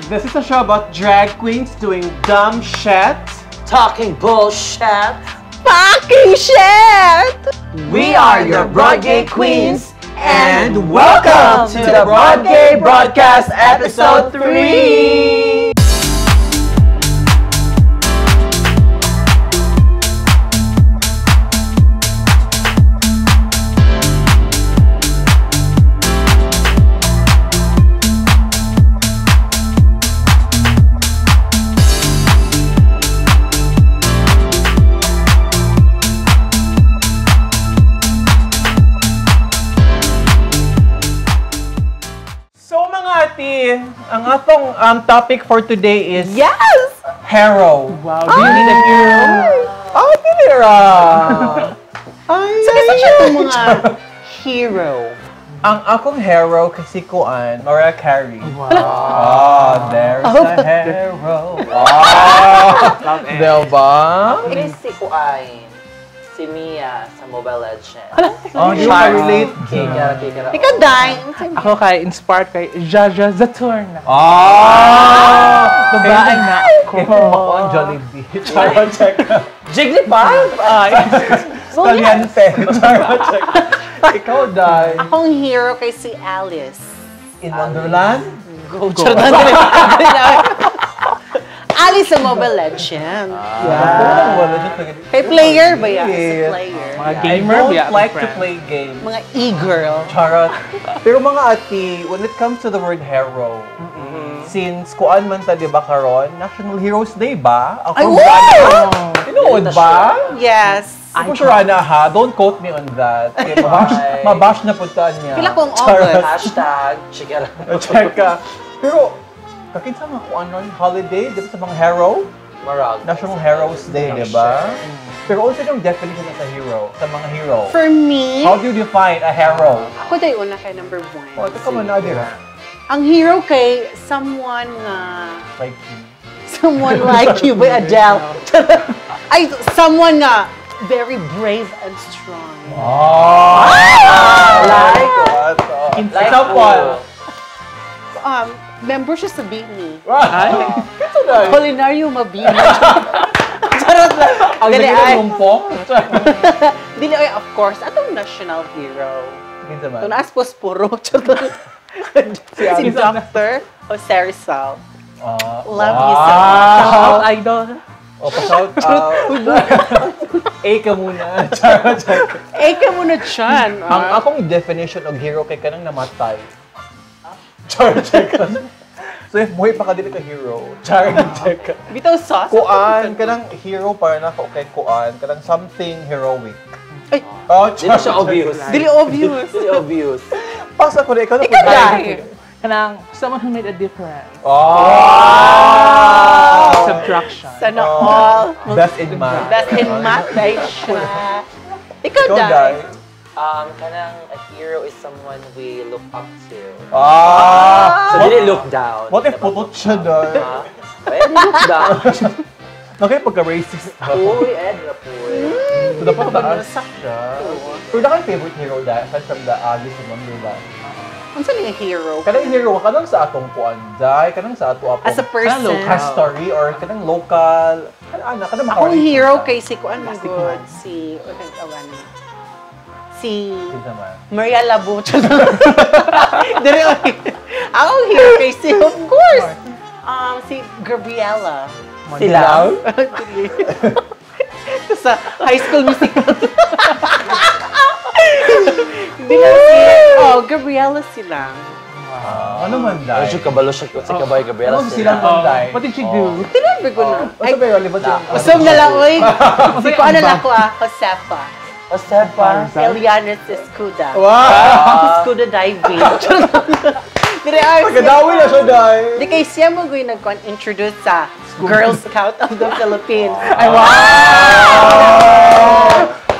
This is a show about drag queens doing dumb shit. Talking bullshit. Fucking shit! We are your Broadgay Queens, and welcome to the Broadgay Broadcast Episode 3! Ang atong topic for today is Yes! hero. Wow, do you need a hero? Oh, Tilira! Sige sa siya itong mga hero. Ang akong hero kasi kuan, Mariah Carey. Wow. Oh, there's a hero. Oh, diba? Si Kuain, si Mia sa Mobile Legends. Oh, di ba relate? Kikara. Ikaw, Dine. Ako kay inspired kay Jaja Zaturna. Oh! Babae na ako. Ako ang Jollibee. Charo, check. Jigglypuff! Caliente. Charo, check. Ikaw, Dai. Akong hero kay si Alice. In Wonderland? Go. Alice sa Mobile Legends. Kay player ba yan? Si player. Mga I gamer, don't like to play games. Mga e-girl. Charot. Pero mga ati, when it comes to the word hero, since kuan man ta, di ba karon, National Heroes Day ba? Ay, Ako wow! Tinuod ba? Yes. Ako sure na ha, don't quote me on that. Okay, mabash na puntaan niya. Pila kong Charot. August. Hashtag Chikara. Check ka. Pero, kakinsa mga kuan ron, holiday, di ba sa mga hero? Marag. National Heroes Day, di ba? Pero also yung definition sa hero, sa mga hero. For me, How do you define a hero? ako tayo una kay number Oh, 1. ito ka man na, di ba? Ang hero kay someone nga... Like you. Someone like you, by Adele. Ay, someone nga very brave and strong. Oh! Like what? Like Someone. Member siya sa BINI. Kito na. Culinario Mabini. Charot lang. Ang Dili, naging ay. lumpok. Dili, ay, of course, atong national hero. Kinsa man? Ito na aspos puro. Charot. Si Dr. Jose Rizal. Love you so much. Shout idol. O, pa-shout out. A ka muna. Charot, check. Eka muna dyan. Ang akong definition of hero kay kanang namatay. Charot, check. So, if buhay pa ka dili ka hero, charot, check. Bitaw sauce. Kuan, kanang hero para na ka kay kuan, kanang something heroic. Ay, Oh, Dili siya obvious. dili obvious. Dili obvious. Pasa ko na ikaw na Ikaw dahil. Kanang someone who made a difference. Oh! Subtraction. Sana all. Best in math. Best in math, dahil siya. Ikaw Ikaw, dahil. Dai. Kanang a hero is someone we look up to. Ah! So, dili look down. What if putot siya, Dai? Pwede look down. Okay, pagka-racist. Uy, Edna po eh. So, dapat taas siya. Pero na kang favorite hero, Dai, aside from the Agis and Wonderland. Ano saan yung hero? Kanang hero, kanang sa atong kuan, Dai, kanang sa ato As a person. history or kanang local. Kanang Akong hero kay si Kuan Good. Si, si Maria Labo. Dere, akong hero kay si, of course, si Gabriela. Sila? Sa High School Musical. Hindi lang si, Gabriela silang. Ano man, Dai? Medyo kabalo siya si Kabay Gabriela. Ano sila man, Dai? What did you do? Tinabi ko na. Basta very relevant yung... Usog na lang, uy. Si ko ano lang ko Josefa. Josefa. Eliana Escuda. Wow! Escuda diving. Dire ay. Pagkadawi na siya, Dai! Di kay siya mo gawin nag-introduce sa Girl Scout of the Philippines. Ay, wow!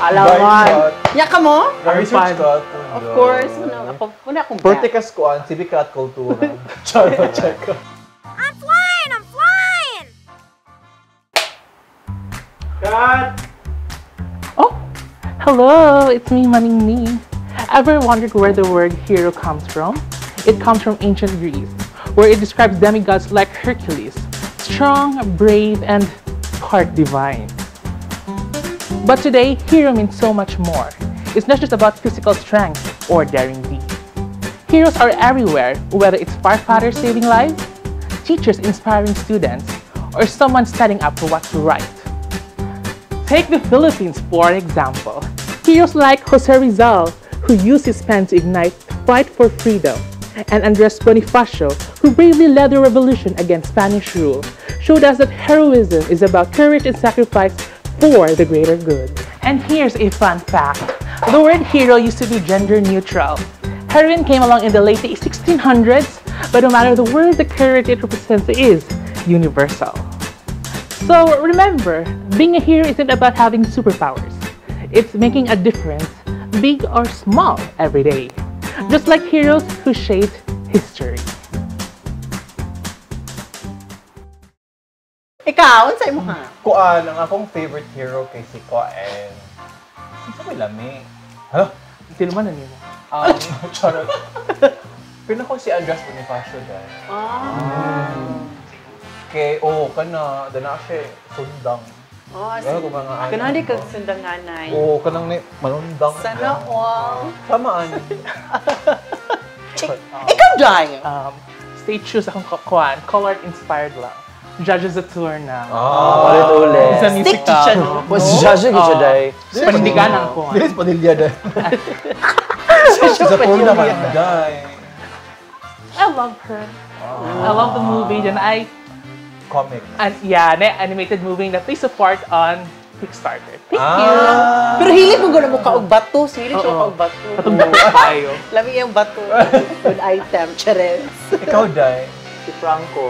Alaman. Nya ka mo? Na-research ko. Of course. Muna akong Perticas kuan, sibika at kultura. Charot, check. I'm flying! Cut! Oh, hello, it's me, Maning Ni. Ever wondered where the word hero comes from? It comes from ancient Greece, where it describes demigods like Hercules, strong, brave, and part divine. But today, hero means so much more. It's not just about physical strength or daring deeds. Heroes are everywhere, whether it's firefighters saving lives, teachers inspiring students, or someone standing up for what's right. Take the Philippines for example. Heroes like Jose Rizal, who used his pen to ignite the fight for freedom, and Andres Bonifacio, who bravely led the revolution against Spanish rule, showed us that heroism is about courage and sacrifice for the greater good. And here's a fun fact. The word hero used to be gender neutral. Heroine came along in the late 1600s, but no matter the word, the courage it represents is universal. So remember, being a hero isn't about having superpowers. It's making a difference, big or small, every day. Just like heroes who shaped history. Ikaw, unsay mo ha? Kuan, ang akong favorite hero kay si Kuan. Isa may lami. Huh? Sino man na nimo? Charot. Pero ko si Andres Bonifacio dahil. Kay, kana, dana siya sundang. Kung mga ano. Kanali kag sundanganay. Kanang manundang. Sana all. Tamaan. Ikaw, Jai. Stage shoes akong kuan, colored inspired lang. Judges the tour na. Ulit-ulit. Sa Stick to musical. siya, no? Mas judge ka siya dahil. Panindigan ang kuan. Dilis Padilla dahil. Sa tour naman dahil. I love her. I love the movie and Comic. animated movie na please support on Kickstarter. Thank you. Pero hilig mo gano'n mo kaog bato. Hilig siya kaog bato. Patungkol tayo. Lami yung bato. Good item. Charez. Ikaw dahil. Si Franco.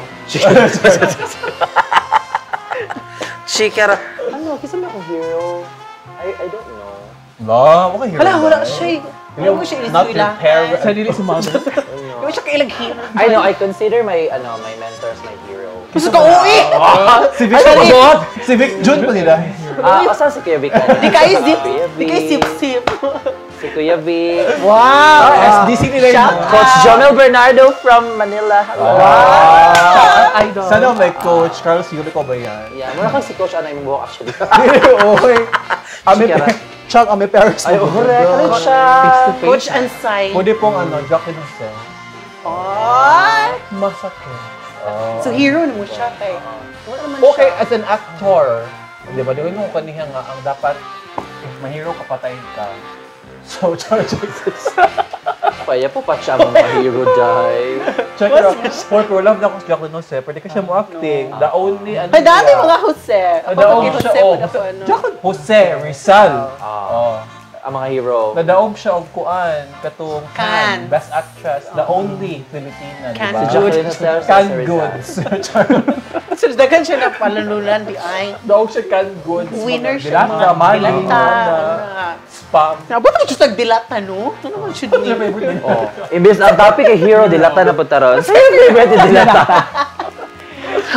Chikara. Ano, kisa mo akong hero? I don't know. Wala hero. Wala siya. Hindi mo siya Not ilisuila. prepared. Sa dili si Mother. Hindi mo siya kailag hero. I know, I consider my mentors my hero. Gusto ka uwi! Si Vic Si Vic Jun pa nila. Asan si Kuya Vic? Di kayo zip. Di kayo sip-sip. Si Kuya Vic. Wow! SDC nila yun. Coach Jomel Bernardo from Manila. Idol. Sana may coach Carlos Yulico ba yan? Yeah, mura kang si Coach Ana yung buhok actually. Okay. Chikara. Chuck, Ame Paris. Ay, correct. Ano siya? Face-to-face. Coach and sign. Pwede pong Jacqueline Hussein. Ay! Masakit. So hero na mo siya kay. Wala naman Okay, siya. as an actor, di ba, mo kaniya nga, ang dapat, if mahiro ka, patayin ka. So, Paya po pa siya mga hero dahil. check it out. For love na ako si Jacqueline Jose, pwede ka siya mo acting. The only, Ay, dati mga Jose. Ako Nadaog pag siya, Jose po na po ano. Jacqueline Jose Rizal. Ang mga hero. Nadaog siya og kuan, katong Can. Best Actress, the only Filipina, di Can ba? Si Jacqueline Hussein. Can Goods. So, dagan siya na palalulan di ay. Daog siya Can Goods. Winner siya. Dilata, Mali, Dilata. Spam. Nabot ko siya dilata, no? Ano naman siya Your din? favorite name? Oh. Imbes ang topic ay hero, dilata na punta ron. Sa'yo favorite dilata.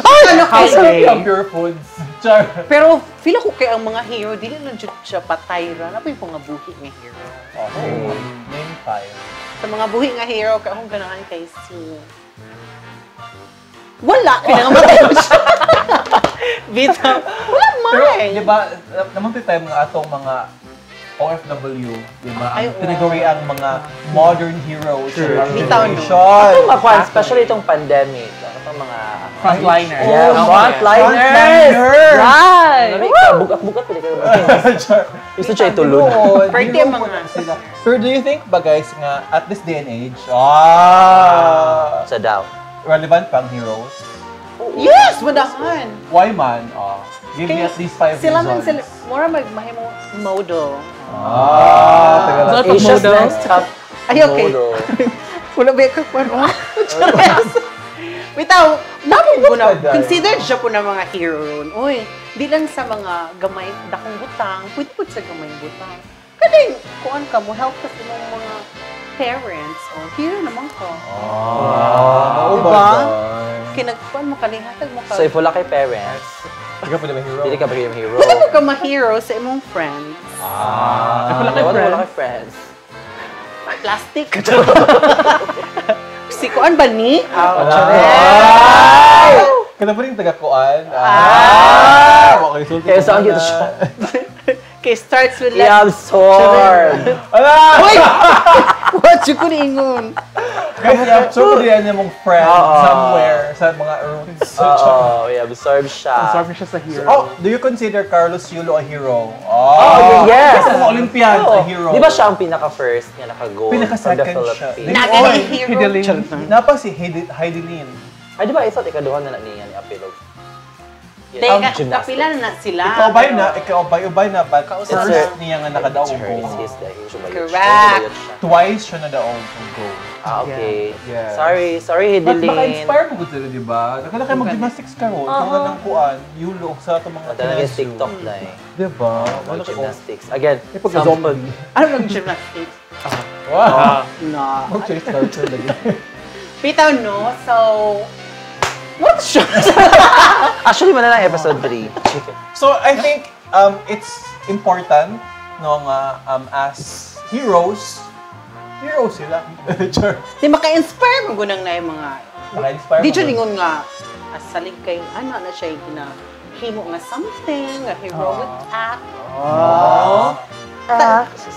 Ano House kay? of Pure Foods. Char. Pero feel ko kay ang mga hero, dili lang jud siya patay ra. Ano po yung mga buhi nga hero? Okay. Name 5. Sa mga buhi nga hero, kay akong ganahan kay si... Wala! Pinangamatay mo siya. Bitaw. Wala Pero, man. di ba, naman time nga atong mga OFW, di ba? Ay, Ang tinaguri ang mga modern heroes. Sure. Ang Bitaw, no? generation. Ito mga kwan, especially itong pandemic. Ano itong mga... Frontliner. Yeah, Oh, frontliners! Frontliners! Right! Ano ka, bugat-bugat pwede ka naman. Char. Gusto siya itulog. Pwede Hero mga- po na sila. Pero do you think ba guys nga, at this day and age, Sa daw. relevant pang heroes? Yes! Madahan! Why man? Give me Kay- at least 5 Sila man reasons. sila, mura mahimo model. Tagal So, lang. pag Asia's model. next top Ay, okay. model. Wala ba ka pa? Bitaw, namin ko na, Dahil. considered siya po na mga hero ron. Uy, di lang sa mga gamay, dakong butang, pwede po sa gamay butang. Kasi, kuan ka mo, help ka sa mga parents. O, hero naman ka. Diba? Kinagpuan mo, kalihatag mo ka. So if wala kay parents, Hindi ka pwede ba hero? hindi ka magiging hero. Pwede mo ka ma-hero sa imong friends. Wala kay Wala friends. kay friends. Plastic. Si Kuan ba ni? Kana pa rin taga-kuan. Okay, so Kaya saan kita siya? Okay, starts with I-absorb. Ala! Uy! What you could ingon? Guys, i-absorb din yan mong friend somewhere sa mga roots. Oo, i-absorb siya. Absorb niya siya sa hero. Oh, do you consider Carlos Yulo a hero? Yes! Kasi mga Olympians, a hero. Di ba siya ang pinaka-first niya naka-gold from the Pinaka-second siya. Philippines? Nagaling hero. Hidalin. Napa si Heidelin. Ay, di ba, I thought ikaduhan na niya ni Apilog? Teka, kapila na sila. Ikaw-bay na, but Kausap first na. niya nga nakadaong It's gold. his dahil siya ba yun? Correct. Twice siya nadaong ng gold. Ah, okay. Yes. Sorry, But Hidilin. maka-inspire mo gud sila, di ba? Nakala kayo mag-gymnastics ka ron. Kung nang kuan, yulo sa itong mga Talaga yung TikTok na eh. Di ba? Mga gymnastics. Again, Eh, pagka-zombie. Ano nag-gymnastics? Wow! Na. Mag-chase starter lagi. Pitaw, no? So, what siya? actually, wala lang episode 3. So, I think it's important no nga as heroes sila. Sure. Di maka-inspire mo gunang na yung mga... Maka-inspire Di mo siya ba? lingon nga, asalig kay, ano na siya yung himo nga something, nga heroic act.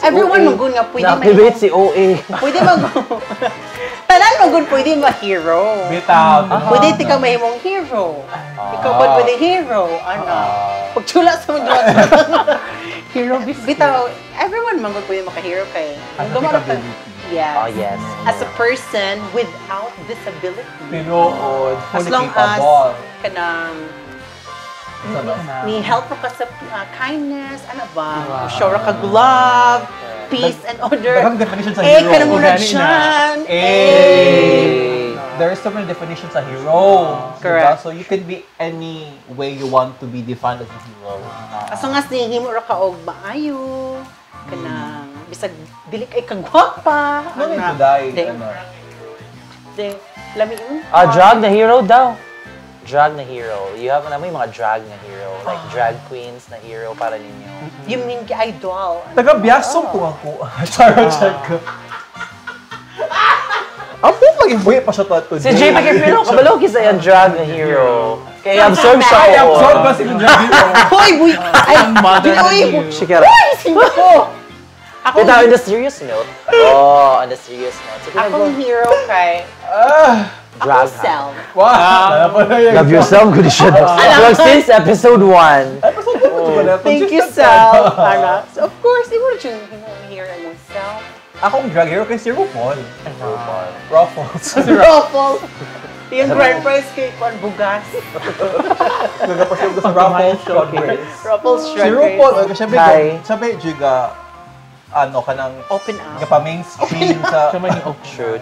Everyone magun nga pwede Na-activate si OA. Pwede mag... Tanan magun pwede ma-hero. Bitaw. Pwede tika mahimong hero. Ikaw ba pwede hero? Ano? Pagtula sa mga Hero biscuit. Bitaw, everyone magun pwede maka-hero kay. Ang gumara pa. Yes. Oh, yes. As a person without disability. Tinuod. As Fully long as capable. kanang Ano? ni help ka sa kindness, ano ba? Show ra ka glove, peace and order. Daghang definition sa Eh, hero. kana mo na Organi na. dyan. Eh. There is so many definitions sa hero. Correct. Diba? So you can be any way you want to be defined as a hero. As long as nihimo ra ka og maayo, kanang bisag dili kay kagwapa. No need to die. Di- Ano. di- lami yun. Drag na hero daw. Drag na hero. You have naman yung mga drag na hero. Like drag queens na hero para ninyo. You mean kay idol. Taga-biyasong ko ako. Charot ko. Ang po mag-ibuhi pa siya to. Si Jay Pagkipilo, kabalo kisa yung drag na hero. Kaya absorb siya Ay, ko. absorb ba si Drag Hero? Hoy, buy! Ay, Mother Pinoy! of you. Shikara. Hoy, sino ko? Ako, Kita, on the serious note. Oh, on the serious note. Sige, akong hero kay drag akong self. Wow! Wala pa na yun. Love yourself, good shit. Well, since episode 1. Thank you, self. Ana. So, of course, di mo na siya hero mo self. Akong drag hero kay si RuPaul. Ruffles. Ruffles. Yung grand prize kay Kwan Bugas. Nagapasyon ko sa Ruffles Showcase. Ruffles Si Shrug RuPaul, Hi. sabi, Jiga, ano, kanang, Open up. mainstream sa, Siya man yung True.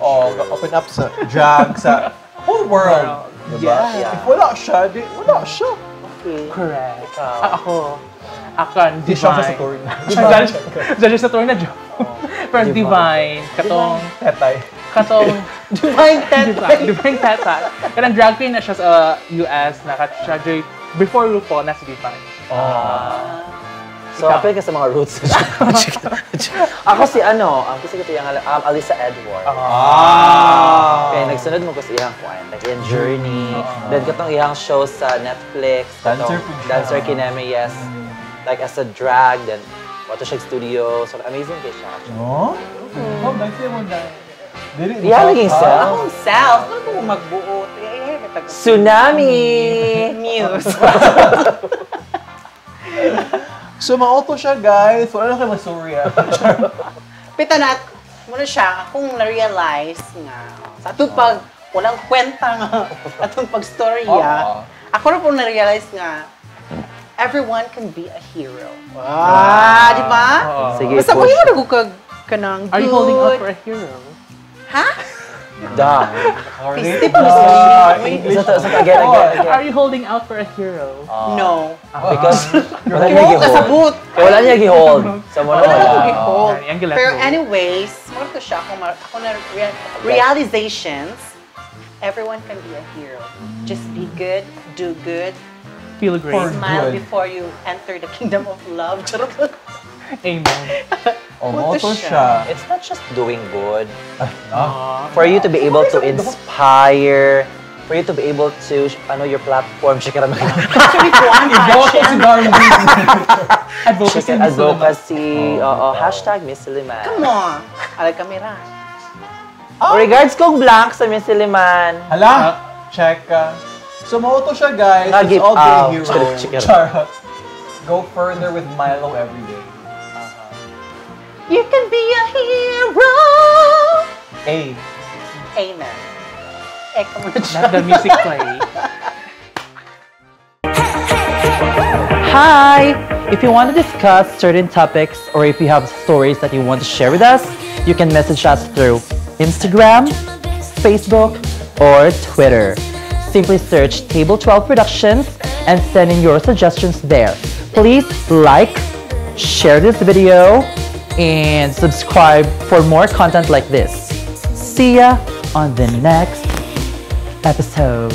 open up sa drag, sa whole world. Diba? Yeah. If wala siya, wala siya. Okay. correct. Ikaw. Ako. Akan, Di siya sa divine. touring na. Diyan sa touring na joke. Pero divine. Katong, Tetay. Divine Tet. divine tata. Kanang drag queen na siya sa US. Siya, before RuPaul, nasa divine. So, apel ka sa mga roots. Ako si kasi ito yung Alisa Edward. Kaya nagsunod mo ko sa iyang kwan. Like yung Journey. Then katong iyang show sa Netflix. Dancer katong po siya. Dancer Kineme, yes. Like as a drag, then wato siya studio. So amazing kay siya. No? Oh, nice mo na. Iya naging self. Akong self. Ano ko magbuot? Tsunami! Muse. So, ma-auto siya, guys. Wala na kayo masurya. Pita na, muna siya, akong na-realize nga, sa atong pag, walang kwenta nga, atong pag-storya, ako na po na-realize nga, everyone can be a hero. Di ba? Sige, Basta push. mo na kag kanang good. Are you holding out for a hero? Ha? Duh. Step mo sa Again, again. Are you holding out for a hero? No. Because wala niya Oo, gi-hold. kasabot. Kaya wala niya gi-hold. Sa mo na Wala na wala. ko gi-hold. Ang gilat Pero mo. anyways, more to siya, ako na realizations, everyone can be a hero. Just be good, do good, Feel great. For smile good. before you enter the kingdom of love. Amen. Oh, Moto moto siya. siya. It's not just doing good. Ah. For you to be able to inspire, for you to be able to, your platform, check it out. Actually, kuan Iboto si Darwin. Advocacy. Check it, advocacy, hashtag Miss Siliman. Come on. Alay kamera. Regards kong blank sa Miss Siliman. Hala, check. So, moto siya, guys. Nag-give It's all out. day hero. Check it. Charot. Go further with Milo every day. You can be a hero. A. Amen. Eka mo na siya. Let the music play. Hi! If you want to discuss certain topics or if you have stories that you want to share with us, you can message us through Instagram, Facebook, or Twitter. Simply search Table 12 Productions and send in your suggestions there. Please like, share this video, and subscribe for more content like this. See ya on the next episode.